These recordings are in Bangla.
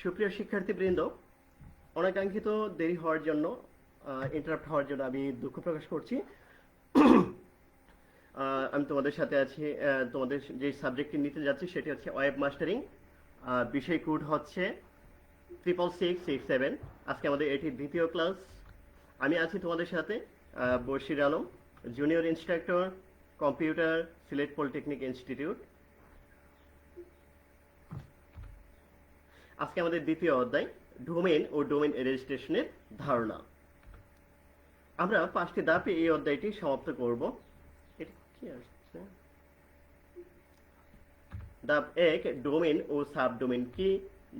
সুপ্রিয় শিক্ষার্থীবৃন্দ, অনাকাঙ্ক্ষিত দেরি হওয়ার জন্য, ইন্টারাপ্ট হওয়ার জন্য আমি দুঃখ প্রকাশ করছি। আমি তোমাদের সাথে আছি। তোমাদের যে সাবজেক্টটি নিতে যাচ্ছি সেটি হচ্ছে ওয়েব মাস্টারিং। বিষয় কোড হচ্ছে 66667। আজকে আমাদের এটি দ্বিতীয় ক্লাস। আমি আছি তোমাদের সাথে Bashir Alam, junior instructor, computer, Sylhet polytechnic institute. আজকে আমাদের দ্বিতীয় অধ্যায়, ডোমেইন ও ডোমেইন রেজিস্ট্রেশনের ধারণা। আমরা 5টি ধাপে এই অধ্যায়টি সমাপ্ত করব। এটা কি আসছে? ধাপ 1, ডোমেইন ও সাবডোমেইন কি।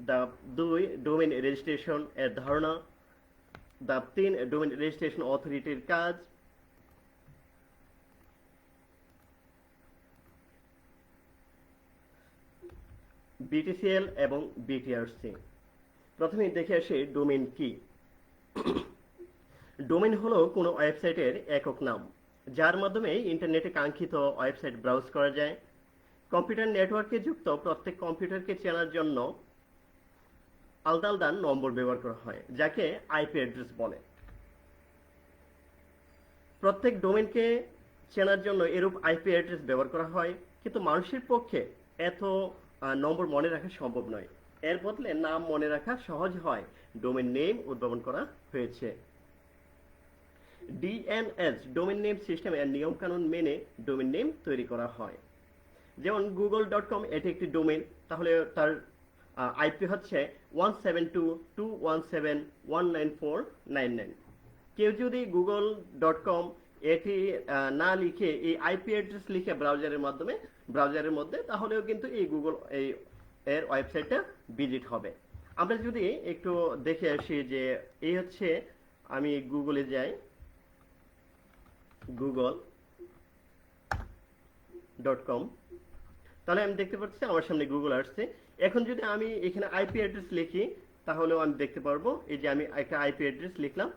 ধাপ 2, ডোমেইন রেজিস্ট্রেশন এর ধারণা। ধাপ 3, ডোমেইন রেজিস্ট্রেশন অথরিটির কাজ। বিটিসিএল এবং বিটিআরসি। প্রথমে দেখে আসি ডোমেইন কি। ডোমেইন হলো কোনো ওয়েবসাইটের একক নাম, যার মাধ্যমে ইন্টারনেটে কাঙ্ক্ষিত ওয়েবসাইট ব্রাউজ করা যায়। কম্পিউটার নেটওয়ার্কে যুক্ত প্রত্যেক কম্পিউটারকে চেনার জন্য আলাদা আলাদা নম্বর ব্যবহার করা হয়, যাকে আইপি অ্যাড্রেস বলে। প্রত্যেক ডোমেইনকে চেনার জন্য এরূপ আইপি অ্যাড্রেস ব্যবহার করা হয়, কিন্তু মানুষের পক্ষে এত নম্বর মনে রাখা সম্ভব নয়। এর বদলে নাম মনে রাখা সহজ হয় ডোমেইন নেম উদ্ভাবন করা হয়েছে। ডিএনএস ডোমেইন নেম সিস্টেম এর নিয়ম কানুন মেনে ডোমেইন নেম তৈরি করা হয়। যেমন google.com, এটি একটি ডোমেইন, তাহলে তার আইপি হচ্ছে 172.217.194.99। কেউ যদি google.com এটি না লিখে এই আইপি অ্যাড্রেস লিখে ব্রাউজারের মধ্যে, তাহলেও কিন্তু এই গুগল এর ওয়েবসাইটটা ভিজিট হবে। আমরা যদি একটু দেখে আসি যে এই হচ্ছে, আমি গুগলে যাই, google.com, তাহলে আমি দেখতে পাচ্ছি আমার সামনে গুগল আসছে। এখন যদি আমি এখানে আইপি অ্যাড্রেস লিখি, তাহলেও আমি দেখতে পারবো। এই যে আমি একটা আইপি অ্যাড্রেস লিখলাম,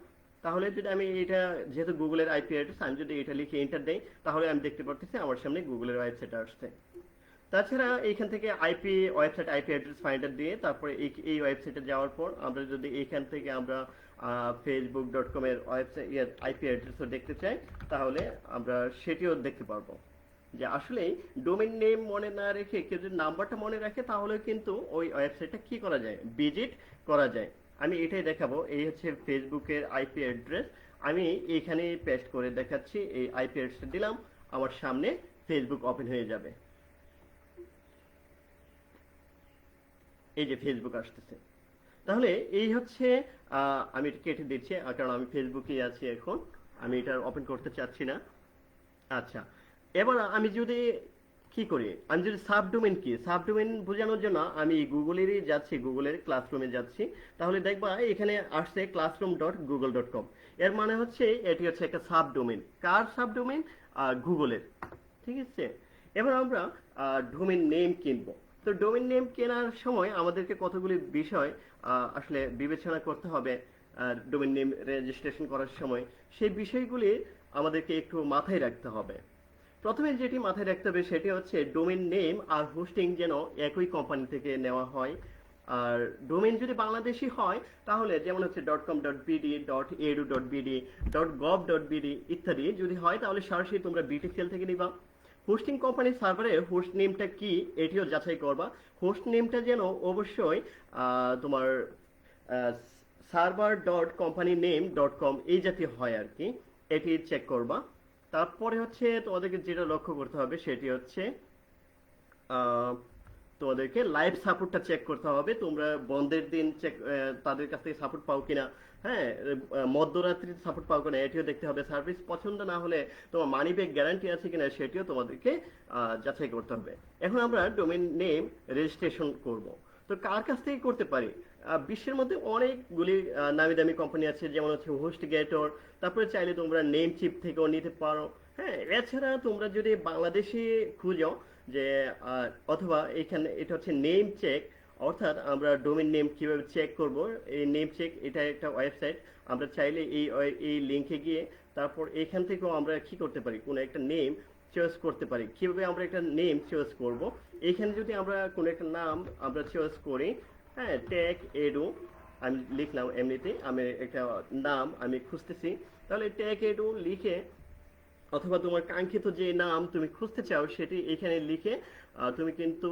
তাহলে যদি আমি এটা, যেহেতু গুগলের আইপি অ্যাড্রেস, আমি যদি এটা লিখে এন্টার দেই, তাহলে আমি দেখতে পাচ্ছি আমার সামনে গুগলের ওয়েবসাইট আসছে। তাছাড়া এইখান থেকে ওয়েবসাইট আইপি অ্যাড্রেস ফাইন্ডার দিয়ে তারপরে এই ওয়েবসাইটে যাওয়ার পর আমরা যদি এইখান থেকে আমরা facebook.com এর ওয়েবসাইট আইপি অ্যাড্রেসও দেখতে চাই, তাহলে আমরা সেটিও দেখতে পারবো। যে আসলে ডোমেইন নেম মনে না রেখে কেউ যদি নাম্বারটা মনে রাখে, তাহলে কিন্তু ওই ওয়েবসাইটটা কি করা যায়, ভিজিট করা যায়। আমি এটাই দেখাবো। এই হচ্ছে ফেসবুকের আইপি অ্যাড্রেস। আমি এখানে পেস্ট করে দেখাচ্ছি। এই আইপি অ্যাড্রেস দিলাম, আমার সামনে ফেসবুক ওপেন হয়ে যাবে। এই যে ফেসবুক আসতেছে। তাহলে এই হচ্ছে, আমি এটা কেটে দিচ্ছি কারণ আমি ফেসবুকে আছি এখন, আমি এটা ওপেন করতে চাচ্ছি না। আচ্ছা, এবার আমি যদি কি করি, আমি যদি সাবডোমেইন কি, সাবডোমেইন বোঝানোর জন্য আমি গুগলেরই যাচ্ছি, গুগলের ক্লাসরুমে যাচ্ছি। তাহলে দেখবা এখানে আসছে classroom.google.com। এর মানে হচ্ছে এটি হচ্ছে একটা সাবডোমেইন। কার সাবডোমেইন? গুগলের। ঠিক আছে। এবার আমরা ডোমেইন নেম কিনবো। তো ডোমেইন নেম কেনার সময় আমাদেরকে কতগুলি বিষয় আসলে বিবেচনা করতে হবে। ডোমেইন নেম রেজিস্ট্রেশন করার সময় সেই বিষয়গুলি আমাদেরকে একটু মাথায় রাখতে হবে। প্রথমে যেটি মাথায় রাখতে হবে সেটি হচ্ছে ডোমেইন নেম আর হোস্টিং যেন একই কোম্পানি থেকে নেওয়া হয়। আর ডোমেইন যদি বাংলাদেশি হয়, তাহলে যেমন হচ্ছে .com.bd, .edu.bd, .gov.bd ইত্যাদি যদি হয়, তাহলে সরাসরি তোমরা বিটিসিএল থেকে নিবা। হোস্টিং কোম্পানির সার্ভারে হোস্ট নেমটা কি এটিও যাচাই করবা। হোস্ট নেমটা যেন অবশ্যই তোমার server.companyname.com এই জাতীয় হয় আর কি, এটি চেক করবা। তারপরে হচ্ছে তোমাদেরকে যেটা লক্ষ্য করতে হবে সেটি হচ্ছে তোমাদেরকে লাইভ সাপোর্টটা চেক করতে হবে। তোমরা বন্ধের দিন চেক তাদের কাছ থেকে সাপোর্ট পাও কিনা, হ্যাঁ, মধ্যরাত্রিতে সাপোর্ট পাও কিনা এটিও দেখতে হবে। সার্ভিস পছন্দ না হলে তোমার মানি ব্যাক গ্যারান্টি আছে কিনা সেটিও তোমাদেরকে যাচাই করতে হবে। এখন আমরা ডোমেইন নেম রেজিস্ট্রেশন করব। তো কার কাছ থেকে করতে পারি? বিশ্বের মধ্যে অনেকগুলি নামি দামি কোম্পানি আছে, যেমন হচ্ছে হোস্টগেটর, তারপরে চাইলে তোমরা নেমচিপ থেকেও নিতে পারো। হ্যাঁ, এছাড়া তোমরা যদি বাংলাদেশে খুঁজো যে অথবা এখানে এটা হচ্ছে নেম চেক, অর্থাৎ আমরা ডোমেইন নেম কিভাবে চেক করব, এই নেম চেক এটা একটা ওয়েবসাইট। আমরা চাইলে এই লিংকে গিয়ে তারপর এখান থেকেও আমরা কি করতে পারি, কোনো একটা নেম চয়েস করতে পারি। কিভাবে আমরা একটা নেম চয়েস করব? এখানে যদি আমরা কোনো একটা নাম আমরা চয়েস করি, হ্যাঁ, টেক এডু আমি লিখলাম, এমনিতে আমি একটা নাম আমি খুঁজতেছি। তাহলে টেক এডু লিখে অথবা তোমার কাঙ্ক্ষিত যে নাম তুমি খুঁজতে চাও সেটি এখানে লিখে তুমি কিন্তু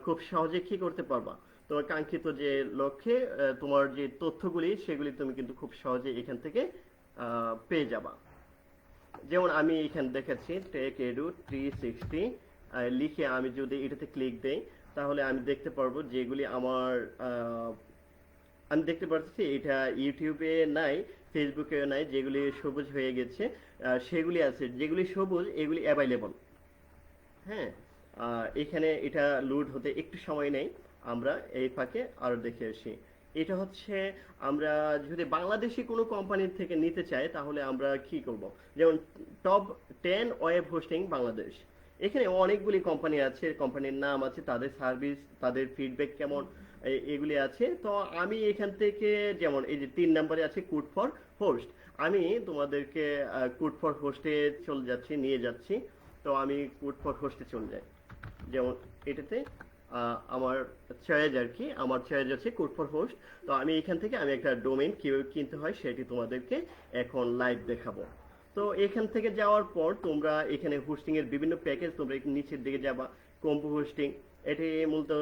খুব সহজে কি করতে পারবা, তোমার কাঙ্ক্ষিত যে লক্ষ্যে তোমার যে তথ্যগুলি সেগুলি তুমি কিন্তু খুব সহজে এখান থেকে পেয়ে যাবা। যেমন আমি এখানে দেখাচ্ছি টেক এডু 360 লিখে আমি যদি এটাতে ক্লিক দেই তাহলে আমি দেখতে পারবো যেগুলি আমার আমি দেখতে পাচ্ছি এটা ইউটিউবে নাই, ফেসবুকে নাই, যেগুলি সবুজ হয়ে গেছে সেগুলি আছে, যেগুলি সবুজ এগুলি অ্যাভেলেবল। হ্যাঁ, এখানে এটা লোড হতে একটু সময় নেই, আমরা এই ফাঁকে আরো দেখে আসি। এটা হচ্ছে আমরা যদি বাংলাদেশি কোনো কোম্পানির থেকে নিতে চাই তাহলে আমরা কি করব, যেমন টপ 10 ওয়েব হোস্টিং বাংলাদেশ, এখানে অনেকগুলি কোম্পানি আছে, কোম্পানির নাম আছে, তাদের সার্ভিস, তাদের ফিডব্যাক কেমন, এগুলি আছে। তো আমি এখান থেকে যেমন এই যে 3 নম্বরে আছে কুড ফর হোস্ট, আমি তোমাদেরকে কুড ফর হোস্টে চলে যাচ্ছি, নিয়ে যাচ্ছি। তো আমি কুড ফর হোস্টে চলে যাই, যেমন এটাতে আমার চয়েস আর কি, আমার চয়েস আছে কুড ফর হোস্ট। তো আমি এখান থেকে আমি একটা ডোমেইন কিভাবে কিনতে হয় সেটি তোমাদেরকে এখন লাইভ দেখাবো। তো এখান থেকে যাওয়ার পর তোমরা এখানে হোস্টিং এর বিভিন্ন প্যাকেজ, তোমরা একটু নিচের দিকে যাবা, কম্বো হোস্টিং, এটি মূলত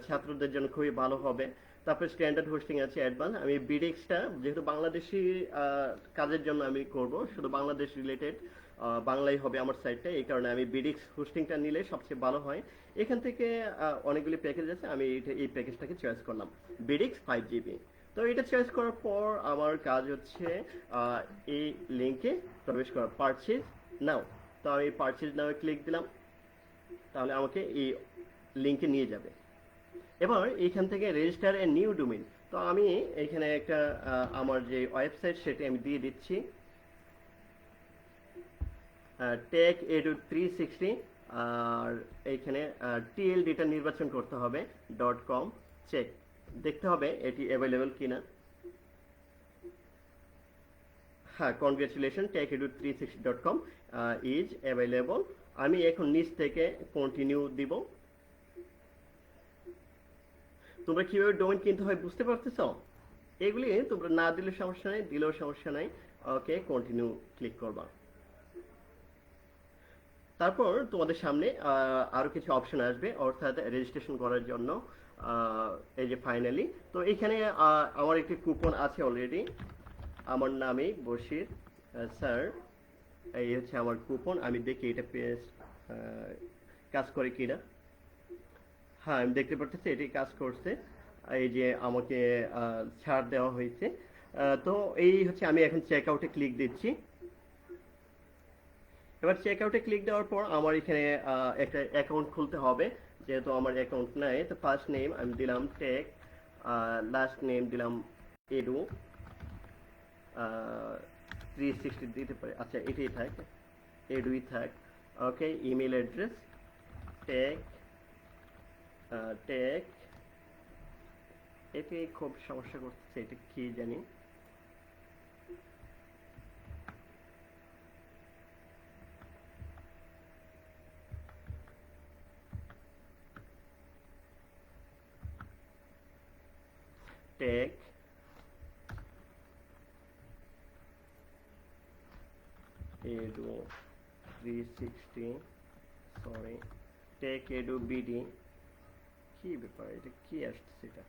ছাত্রদের জন্য খুবই ভালো হবে। তারপর স্ট্যান্ডার্ড হোস্টিং আছে, অ্যাডভান্স। আমি বিডেক্সটা যেহেতু বাংলাদেশি কাজের জন্য আমি করব, শুধু বাংলাদেশ রিলেটেড বাংলাই হবে আমার সাইটটা, এই কারণে আমি বিডিক্স হোস্টিংটা নিলে সবচেয়ে ভালো হয়। এখান থেকে অনেকগুলি প্যাকেজ আছে, আমি এই প্যাকেজটাকে চয়েস করলাম, বিডিক্স 5 GB। তো এটা চয়েস করার পর আমার কাজ হচ্ছে এই লিঙ্কে প্রবেশ করা, পারচেজ নাও। তো আমি পারচেজ নাও ক্লিক দিলাম, তাহলে আমাকে এই লিঙ্কে নিয়ে যাবে। এবার এখান থেকে রেজিস্টার এ নিউ ডোমেইন, তো আমি এখানে একটা আমার যে ওয়েবসাইট সেটি আমি দিয়ে দিচ্ছি, টেক এডু 360, আর এইখানে টিএলডিটা নির্বাচন করতে হবে, .com চেক দেখতে হবে এটি অ্যাভেলেবল কিনা। হ্যাঁ, কনগ্রেচুলেশন, techedu360.com ইজ অ্যাভেলেবল। আমি এখন নিচ থেকে কন্টিনিউ দিব। তোমরা কিভাবে ডোমেইন কিনতে হয় বুঝতে পারতেছো? এগুলি তোমরা না দিলে সমস্যা নাই, দিলেও সমস্যা নাই। ওকে, কন্টিনিউ ক্লিক করবা। তারপর তোমাদের সামনে আরো কিছু অপশন আসবে, অর্থাৎ রেজিস্ট্রেশন করার জন্য। এই যে ফাইনালি, তো এখানে আমার একটি কুপন আছে অলরেডি, আমার নামে বশির স্যার, এই হচ্ছে আমার কুপন। আমি দেখি এটা পেজ কাজ করে কিনা। হ্যাঁ, আমি দেখতে পাচ্ছি এটি কাজ করছে, এই যে আমাকে ছাড় দেওয়া হয়েছে। তো এই হচ্ছে, আমি এখন চেক আউটে ক্লিক দিচ্ছি। এবার চেক আউটে ক্লিক দেওয়ার পর আমার এখানে একটা অ্যাকাউন্ট খুলতে হবে, যেহেতু আমার অ্যাকাউন্ট নাই। তো ফার্স্ট নেম আমি দিলাম টেক, লাস্ট নেম দিলাম এডু, 360 দিতে পারে, আচ্ছা এটাই থাক, এডুই থাক। Okay, email address tech, tech, এটি খুব সমস্যা করতেছে, এটা কি জানি। Tech edu 360, sorry, tech edu BD, কি ব্যাপার, এটা কি আসছে, এটা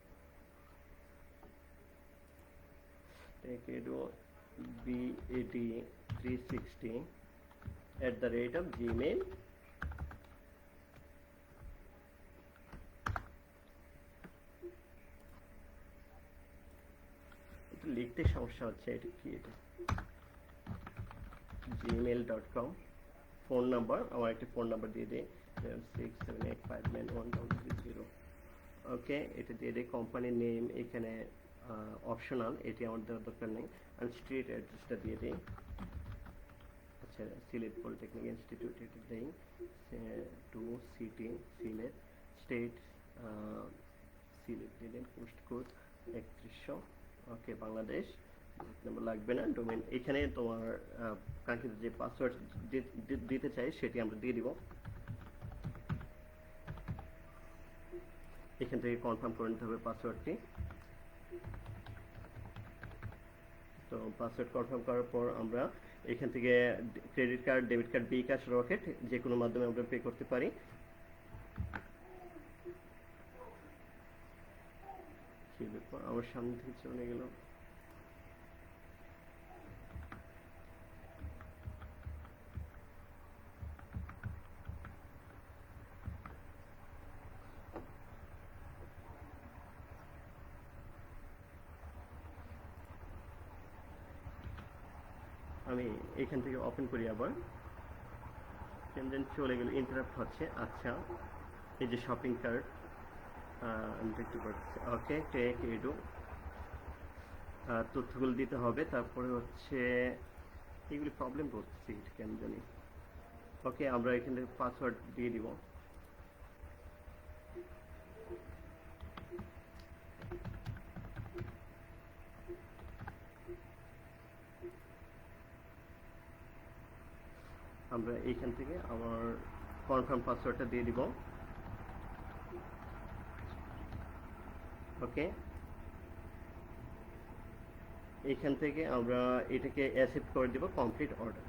টেক এডু বিএডি 360 @gmail। লিখতে সমস্যা হচ্ছে, এটা কি, এটা gmail.com। ফোন নাম্বার, আমার একটা ফোন নাম্বার দিয়ে দিই, 678591030। ওকে, এটা দিয়ে দিই। কোম্পানির নেম এখানে অপশনাল, এটি আমার দেওয়ার দরকার নেই। আমি স্ট্রিট অ্যাড্রেসটা দিয়ে দিই, আচ্ছা সিলেট পলিটেকনিক ইনস্টিটিউট, এটা দিই 2 সিটি সিলেট, স্টেট সিলেট দিয়ে দিন, পোস্ট কোড 3100। ওকে, বাংলাদেশ নাম্বার লাগবে না। ডোমেইন এখানে তোমার কাঙ্ক্ষিত যে পাসওয়ার্ড দিতে চাই সেটি আমরা দিয়ে দিব। এখান থেকে কনফার্ম করে নিতে হবে পাসওয়ার্ডটি। তো পাসওয়ার্ড কনফার্ম করার পর আমরা এখান থেকে ক্রেডিট কার্ড, ডেবিট কার্ড, বিকাশ, রকেট যে কোনো মাধ্যমে আমরা পে করতে পারি। কি ব্যাপার, আমার সামনে থেকে চলে গেল। আমি এখান থেকে ওপেন করি আবার, কেমন চলে গেল, ইন্টারাপ্ট হচ্ছে। আচ্ছা, এই যে শপিং কার্ট আমি দেখতে পাচ্ছি। ওকে, টেক এডু তথ্যগুলো দিতে হবে। তারপরে হচ্ছে এগুলি প্রবলেম করতেছি কেন জানি। ওকে, আমরা এখান থেকে পাসওয়ার্ড দিয়ে দিব। আমরা এইখান থেকে আমার কনফার্ম পাসওয়ার্ডটা দিয়ে দিব। ওকে, এখান থেকে আমরা এটাকে অ্যাকসেপ্ট করে দিব, complete order.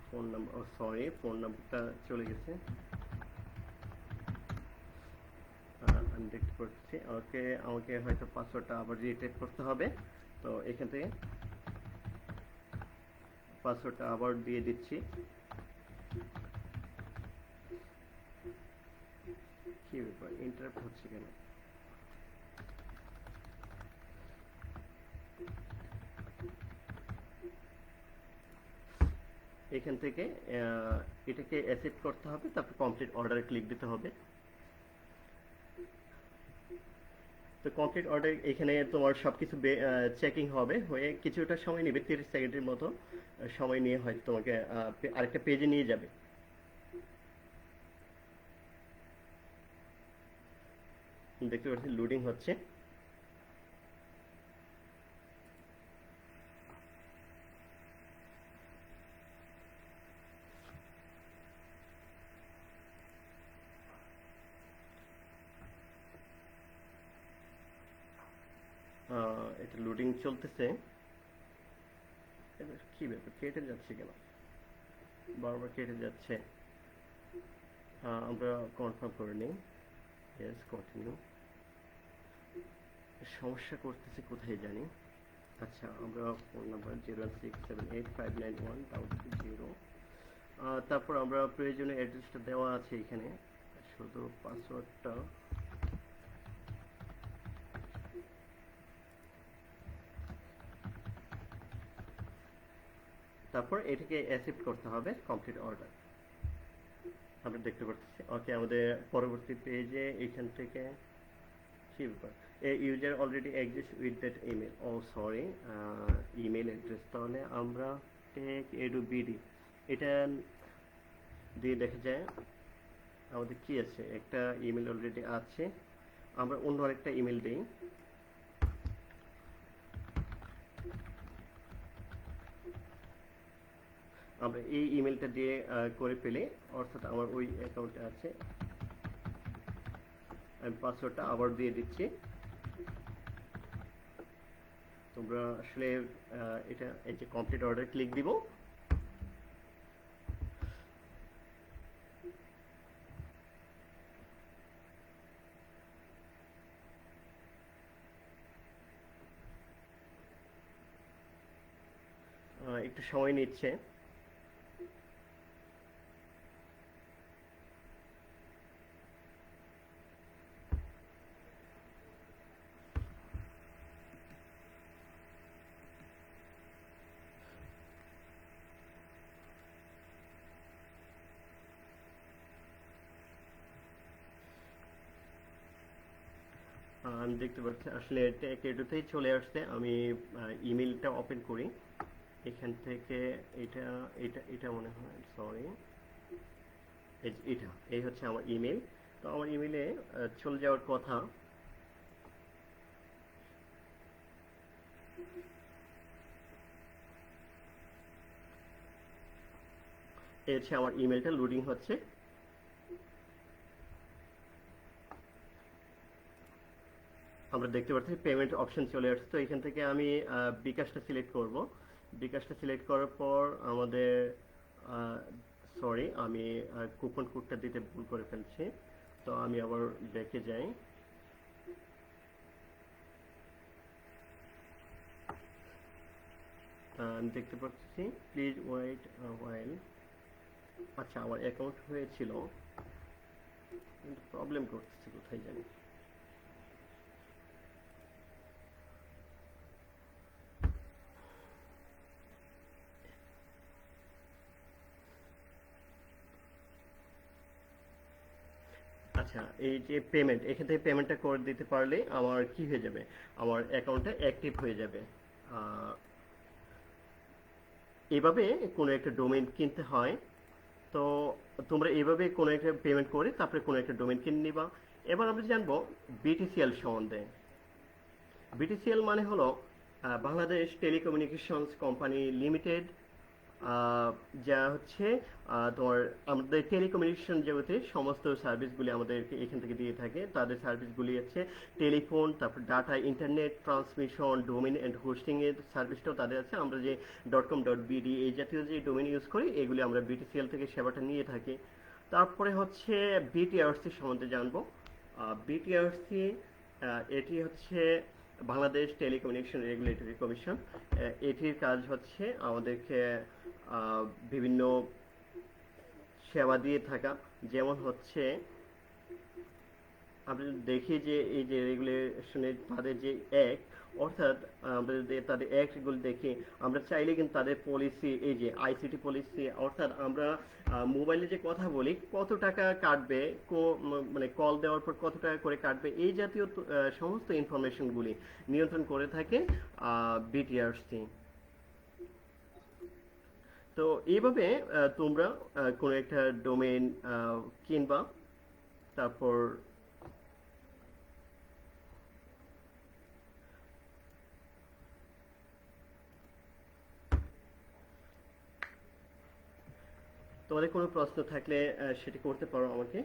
Phone number, sorry phone নাম্বারটা চলে গেছে, আমি দেখতে পাচ্ছি। ওকে, আমাকে হয়তো পাসওয়ার্ডটা আবার রিটাইপ করতে হবে। তো এখান থেকে পাসওয়ার্ডটা আবার দিয়ে দিচ্ছি। কি ব্যাপার, ইন্টারাপ্ট হচ্ছে কেন? এখান থেকে এটাকে অ্যাকসেপ্ট করতে হবে, তারপর কমপ্লিট অর্ডারে ক্লিক দিতে হবে। তো কমপ্লিট অর্ডার, এখানে তোমার সবকিছু চেকিং হবে, হয়ে কিছুটা সময় নেবে, 30 সেকেন্ডের মতো সময় নিয়ে হয়তো তোমাকে আরেকটা পেজে নিয়ে যাবে। দেখতে পাচ্ছি লোডিং হচ্ছে। এটা লোডিং চলতেছে। এবার কি ব্যাপার, কেটে যাচ্ছে কেন, বারবার কেটে যাচ্ছে। আমরা কনফার্ম করে নিই, ইয়েস কন্টিনিউ। সমস্যা করতেছে কোথায় জানি। আচ্ছা, আমরা ফোন নাম্বার 01678591000, তারপর আমরা প্রয়োজনীয় অ্যাড্রেসটা দেওয়া আছে এখানে, শুধু পাসওয়ার্ডটা তারপর এটাকে অ্যাকসেপ্ট করতে হবে, কমপ্লিট অর্ডার। আমরা দেখতে পাচ্ছি। ওকে, আমাদের পরবর্তী পেজে এখান থেকে কি ব্যাপার, a user already exist with that email. Oh sorry, email address. তাহলে আমরা টেক এডু বিডি এটা দিয়ে দেখা যায় আমাদের কি আছে, একটা ইমেল অলরেডি আছে। আমরা অন্য আরেকটা ইমেল দিই। আমরা এই ইমেলটা দিয়ে করে পেলে, অর্থাৎ আমার ওই অ্যাকাউন্টে আছে, আমি পাসওয়ার্ডটা আবার দিয়ে দিচ্ছি। তোমরা আসলে এটা এই যে কমপ্লিট অর্ডার ক্লিক দিব। একটু সময় নিচ্ছে। আমি দেখতে পাচ্ছি আসলে টেকেডুতেই চলে আসছে। আমি ইমেলটা ওপেন করি এখান থেকে। এটা এটা এটা মনে হয়, সরি, এটা এই হচ্ছে আমার ইমেল। তো আমার ইমেলে চলে যাওয়ার কথা। এই হচ্ছে আমার ইমেলটা লোডিং হচ্ছে। আমরা দেখতে পাচ্ছি পেমেন্ট অপশন চলে আসছে। তো এখান থেকে আমি বিকাশটা সিলেক্ট করব। বিকাশটা সিলেক্ট করার পর আমাদের সরি, আমি কুপন কোডটা দিতে ভুল করে ফেলছি। তো আমি আবার ব্যাকে যাই। আমি দেখতে পাচ্ছি প্লিজ ওয়েট ওয়াইল। আচ্ছা, আমার অ্যাকাউন্ট হয়েছিল, কিন্তু প্রবলেম করতেছে কোথায় জানি। আচ্ছা, এই যে পেমেন্ট, এখান থেকে পেমেন্টটা করে দিতে পারলে আমার কি হয়ে যাবে, আমার অ্যাকাউন্টটা অ্যাক্টিভ হয়ে যাবে। আহ, এভাবে কোনো একটা ডোমেইন কিনতে হয়। তো তোমরা এইভাবে কোনো একটা পেমেন্ট করে তারপরে কোনো একটা ডোমেইন কিনে নিবা। এবার আমরা জানবো বিটিসিএল সম্বন্ধে। বিটিসিএল মানে হলো বাংলাদেশ টেলিকমিউনিকেশনস কোম্পানি লিমিটেড, যা হচ্ছে তোমার আমাদের টেলিকমিউনিকেশন জগতে সমস্ত সার্ভিসগুলি আমাদেরকে এখান থেকে দিয়ে থাকে। তাদের সার্ভিসগুলি হচ্ছে টেলিফোন, তারপর data, internet transmission, domain and hosting এর সার্ভিসটাও তাদের আছে। আমরা যে .com.bd এই জাতীয় যে ডোমেইন ইউজ করি, এগুলি আমরা বিটিসিএল থেকে সেবাটা নিয়ে থাকি। তারপরে হচ্ছে বিটিআরসি সম্বন্ধে জানবো। বিটিআরসি এটি হচ্ছে বাংলাদেশ টেলিকমিউনিকেশন রেগুলেটরি কমিশন। এটির কাজ হচ্ছে আমাদেরকে বিভিন্ন সেবা দিয়ে থাকা। যেমন হচ্ছে আমরা দেখি যে এই যে রেগুলেশনের তাদের যে অ্যাক্ট, অর্থাৎ আমাদের তাদের অ্যাক্টগুলো দেখি আমরা চাইলে কিন্তু তাদের পলিসি, এই যে আইসিটি পলিসি, অর্থাৎ আমরা মোবাইলে যে কথা বলি কত টাকা কাটবে, মানে কল দেওয়ার পর কত টাকা করে কাটবে, এই জাতীয় সমস্ত ইনফরমেশনগুলি নিয়ন্ত্রণ করে থাকে বিটিআরসি। তো এইভাবে তোমরা কোনো একটা ডোমেইন কিনবা, তারপর তোমাদের কোনো প্রশ্ন থাকলে সেটি করতে পারো আমাকে।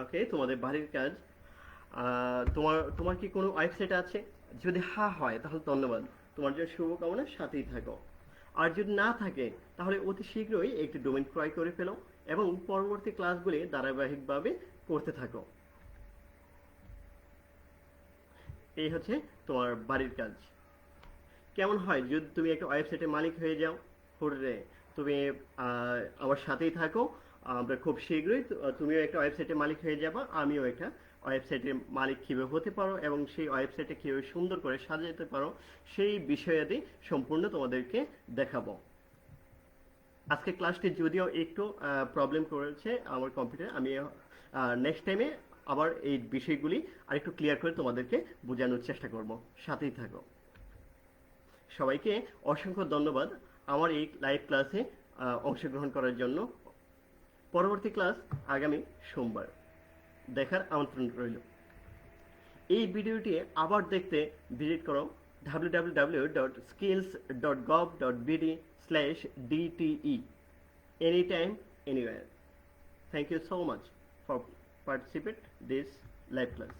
ওকে, তোমাদের বাড়ির কাজ। তোমার তোমার কি কোনো ওয়েবসাইট আছে? যদি হ্যাঁ হয় তাহলে ধন্যবাদ, তোমার জন্য শুভকামনা, সাথেই থাকো। আর যদি না থাকে তাহলে অতি শীঘ্রই একটি ডোমেইন ক্রয় করে ফেলো এবং পরবর্তী ক্লাসগুলি ধারাবাহিকভাবে করতে থাকো। এই হচ্ছে তোমার বাড়ির কাজ। কেমন হয় যদি তুমি একটা ওয়েবসাইটের মালিক হয়ে যাও? হুররে! তুমি আমার সাথেই থাকো। আমরা খুব শীঘ্রই তুমিও একটা ওয়েবসাইটের মালিক হয়ে যাবা, আমিও একটা ওয়েবসাইটের মালিক কীভাবে হতে পারো এবং সেই ওয়েবসাইটে কীভাবে সুন্দর করে সাজাতে পারো সেই বিষয়াদি সম্পূর্ণ তোমাদেরকে দেখাবো। আজকে ক্লাসটি যদিও একটু প্রবলেম করেছে আমার কম্পিউটার, আমি নেক্সট টাইমে আবার এই বিষয়গুলি আরেকটু ক্লিয়ার করে তোমাদেরকে বোঝানোর চেষ্টা করব। সাথেই থাকো। সবাইকে অসংখ্য ধন্যবাদ আমার এই লাইভ ক্লাসে অংশগ্রহণ করার জন্য। পরবর্তী ক্লাস আগামী সোমবার, দেখার আমন্ত্রণ রইল। এই ভিডিওটি আবার দেখতে ভিজিট করো www.skills.gov.bd/dte anytime anywhere. Thank you so much for participate this live class.